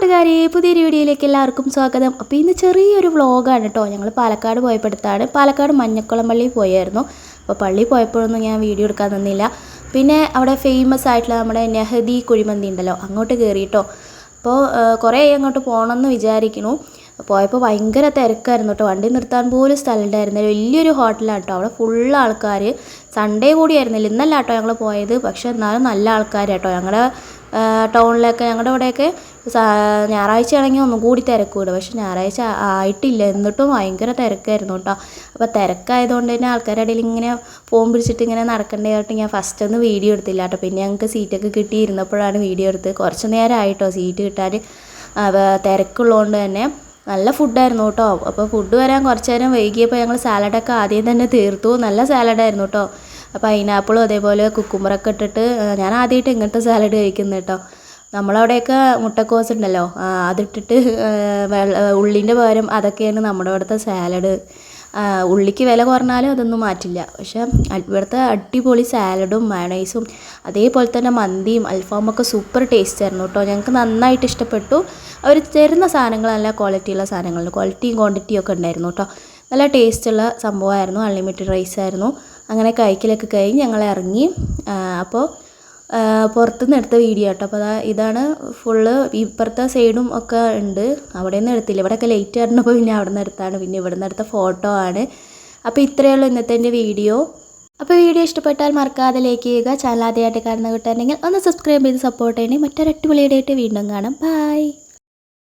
കൂട്ടുകാരെ പുതിയൊരു വീഡിയോയിലേക്ക് എല്ലാവർക്കും സ്വാഗതം. അപ്പോൾ ഇന്ന് ചെറിയൊരു വ്ളോഗാണ് കേട്ടോ. ഞങ്ങൾ പാലക്കാട് പോയപ്പോഴത്താണ്. പാലക്കാട് മഞ്ഞക്കുളം പള്ളിയിൽ പോയായിരുന്നു. അപ്പോൾ പള്ളിയിൽ പോയപ്പോഴൊന്നും ഞാൻ വീഡിയോ എടുക്കാൻ നിന്നില്ല. പിന്നെ അവിടെ ഫേമസ് ആയിട്ടുള്ള നമ്മുടെ നെഹദി കുഴിമന്തി ഉണ്ടല്ലോ, അങ്ങോട്ട് കയറി കേട്ടോ. അപ്പോൾ കുറേ അങ്ങോട്ട് പോകണമെന്ന് വിചാരിക്കുന്നു. പോയപ്പോൾ ഭയങ്കര തിരക്കായിരുന്നു കേട്ടോ. വണ്ടി നിർത്താൻ പോലും സ്ഥലം ഉണ്ടായിരുന്നില്ല. വലിയൊരു ഹോട്ടലാണ് കേട്ടോ. അവിടെ ഫുൾ ആൾക്കാർ. സൺഡേ കൂടിയായിരുന്നില്ല, ഇന്നല്ല കേട്ടോ ഞങ്ങൾ പോയത്. പക്ഷേ എന്നാലും നല്ല ആൾക്കാർ കേട്ടോ. ഞങ്ങളുടെ ടൗണിലൊക്കെ, ഞങ്ങളുടെ ഇവിടെയൊക്കെ ഞായറാഴ്ച ആണെങ്കിൽ ഒന്നും കൂടി തിരക്ക് കൂടും. പക്ഷെ ഞായറാഴ്ച ആയിട്ടില്ല, എന്നിട്ടും ഭയങ്കര തിരക്കായിരുന്നു കേട്ടോ. അപ്പോൾ തിരക്കായതുകൊണ്ട് തന്നെ ആൾക്കാരുടെ ഇടയിൽ ഇങ്ങനെ ഫോൺ പിടിച്ചിട്ട് ഇങ്ങനെ നടക്കേണ്ടതായിട്ട് ഞാൻ ഫസ്റ്റ് ഒന്നും വീഡിയോ എടുത്തില്ല കേട്ടോ. പിന്നെ ഞങ്ങൾക്ക് സീറ്റൊക്കെ കിട്ടിയിരുന്നപ്പോഴാണ് വീഡിയോ എടുത്തത്. കുറച്ച് നേരമായിട്ടോ സീറ്റ് കിട്ടാൻ. തിരക്കുള്ളതുകൊണ്ട് തന്നെ നല്ല ഫുഡായിരുന്നു കേട്ടോ. അപ്പോൾ ഫുഡ് വരാൻ കുറച്ച് നേരം വൈകിയപ്പോൾ ഞങ്ങൾ സാലഡൊക്കെ ആദ്യം തന്നെ തീർത്തു. നല്ല സാലഡായിരുന്നു കേട്ടോ. പൈനാപ്പിളും അതേപോലെ കുക്കുമ്പറൊക്കെ ഇട്ടിട്ട് ഞാൻ ആദ്യമായിട്ട് ഇങ്ങനത്തെ സാലഡ് കഴിക്കുന്നത് കേട്ടോ. നമ്മളവിടെയൊക്കെ മുട്ടക്കോസ് ഉണ്ടല്ലോ, അതിട്ടിട്ട് ഉള്ളിൻ്റെ പകരം അതൊക്കെയാണ് നമ്മുടെ ഇവിടുത്തെ സാലഡ്. ഉള്ളിക്ക് വില കുറഞ്ഞാലും അതൊന്നും മാറ്റില്ല. പക്ഷേ ഇവിടുത്തെ അടിപൊളി സാലഡും മയണൈസും അതേപോലെ തന്നെ മന്തിയും അൽഫാമൊക്കെ സൂപ്പർ ടേസ്റ്റ് ആയിരുന്നു കേട്ടോ. ഞങ്ങൾക്ക് നന്നായിട്ട് ഇഷ്ടപ്പെട്ടു. അവർ തരുന്ന സാധനങ്ങൾ നല്ല ക്വാളിറ്റിയുള്ള സാധനങ്ങളുണ്ട്, ക്വാളിറ്റിയും ക്വാണ്ടിറ്റിയും ഒക്കെ ഉണ്ടായിരുന്നു കേട്ടോ. നല്ല ടേസ്റ്റുള്ള സംഭവമായിരുന്നു. അൺലിമിറ്റഡ് റൈസ് ആയിരുന്നു. അങ്ങനെ കഴിക്കലൊക്കെ കഴിഞ്ഞ് ഞങ്ങൾ ഇറങ്ങി. അപ്പോൾ പുറത്തുനിന്ന് എടുത്ത വീഡിയോ കേട്ടോ. അപ്പോൾ ഇതാണ് ഫുള്ള്. ഇപ്പുറത്തെ സൈഡും ഒക്കെ ഉണ്ട്, അവിടെ നിന്ന് എടുത്തില്ല. ഇവിടെയൊക്കെ ലേറ്റ് ആയിരുന്നപ്പോൾ പിന്നെ അവിടെ നിന്ന് എടുത്താണ്. പിന്നെ ഇവിടെ നിന്ന് എടുത്ത ഫോട്ടോ ആണ്. അപ്പോൾ ഇത്രയേ ഉള്ളൂ ഇന്നത്തെ എൻ്റെ വീഡിയോ. അപ്പോൾ വീഡിയോ ഇഷ്ടപ്പെട്ടാൽ മറക്കാതെ ലൈക്ക് ചെയ്യുക. ചാനൽ ആദ്യമായിട്ട് കാണുന്ന കൂട്ടുകാരുണ്ടെങ്കിൽ ഒന്ന് സബ്സ്ക്രൈബ് ചെയ്ത് സപ്പോർട്ട് ചെയ്യണേ. മറ്റൊരു അടിപൊളിയായിട്ട് വീണ്ടും കാണാം. ബൈ.